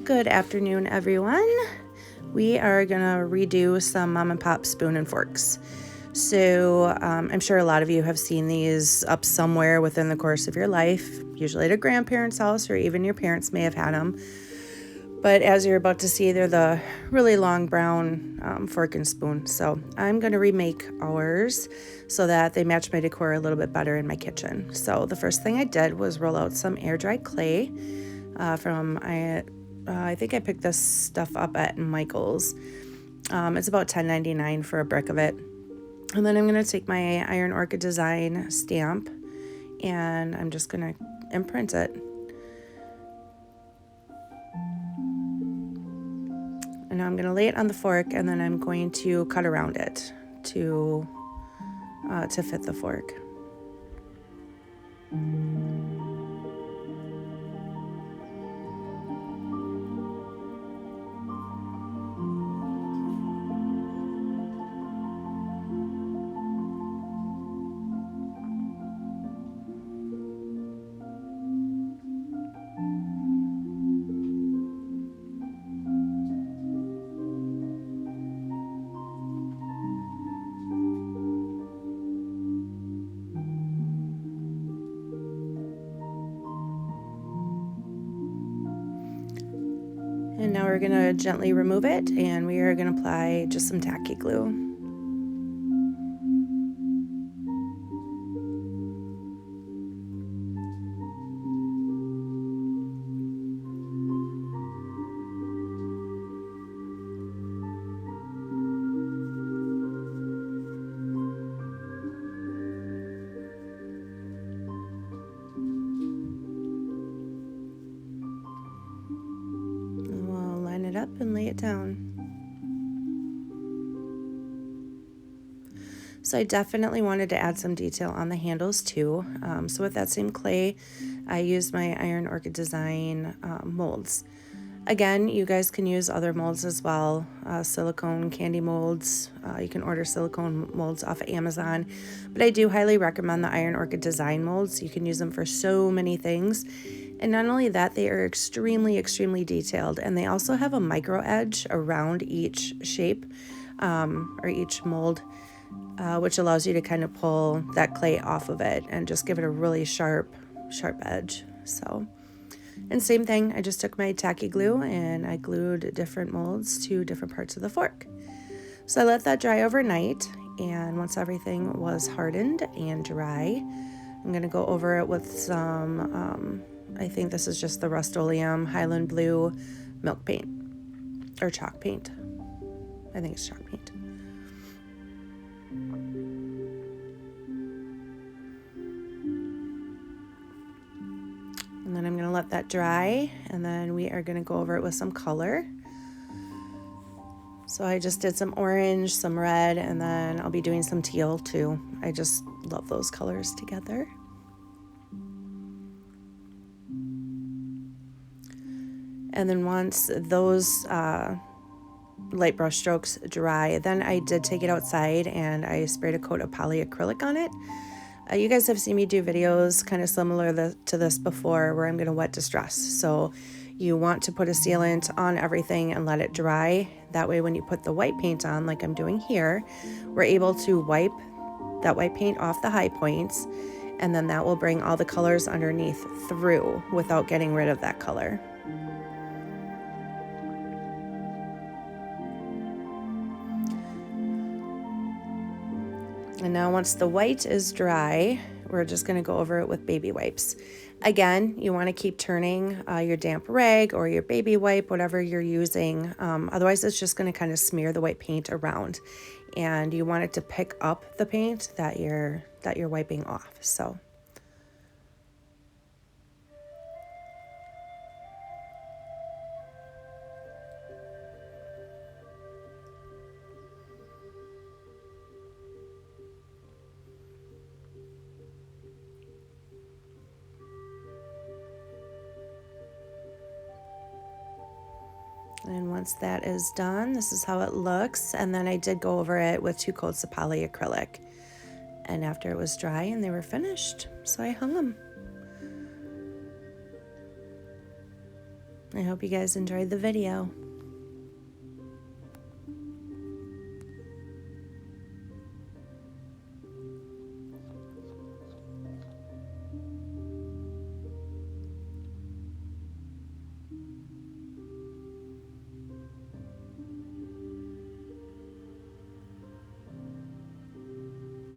Good afternoon, everyone. We are gonna redo some mom and pop spoon and forks. So I'm sure a lot of you have seen these up somewhere within the course of your life, usually at a grandparent's house or even your parents may have had them. But as you're about to see, they're the really long brown fork and spoon. So I'm going to remake ours so that they match my decor a little bit better in my kitchen. So the first thing I did was roll out some air dried clay from, I think I picked this stuff up at Michael's. It's about $10.99 for a brick of it. And then I'm going to take my Iron Orchid Design stamp and I'm just going to imprint it. And now I'm going to lay it on the fork and then I'm going to cut around it to fit the fork. And now we're going to gently remove it and we are going to apply just some tacky glue. It up and lay it down. So I definitely wanted to add some detail on the handles too. So with that same clay, I used my Iron Orchid Design molds. Again, you guys can use other molds as well, silicone candy molds. You can order silicone molds off of Amazon, but I do highly recommend the Iron Orchid Design molds. You can use them for so many things. And not only that, they are extremely, extremely detailed, and they also have a micro edge around each shape or each mold, which allows you to kind of pull that clay off of it and just give it a really sharp edge. So, and same thing, I just took my tacky glue and I glued different molds to different parts of the fork. So I let that dry overnight, and once everything was hardened and dry, I'm going to go over it with some, I think this is just the Rust-Oleum Highland Blue milk paint, or chalk paint. I think it's chalk paint. And then I'm going to let that dry, and then we are going to go over it with some color. So I just did some orange, some red, and then I'll be doing some teal too. I just love those colors together. And then once those light brush strokes dry, then I did take it outside and I sprayed a coat of polyacrylic on it. You guys have seen me do videos kind of similar to this before where I'm going to wet distress. So you want to put a sealant on everything and let it dry. That way when you put the white paint on, like I'm doing here, we're able to wipe that white paint off the high points, and then that will bring all the colors underneath through without getting rid of that color. And now once the white is dry, we're just going to go over it with baby wipes. Again, you want to keep turning your damp rag or your baby wipe, whatever you're using. Otherwise, it's just going to kind of smear the white paint around. And you want it to pick up the paint that you're wiping off. So. And once that is done, this is how it looks. And then I did go over it with 2 coats of polyacrylic. And after it was dry and they were finished, so I hung them. I hope you guys enjoyed the video.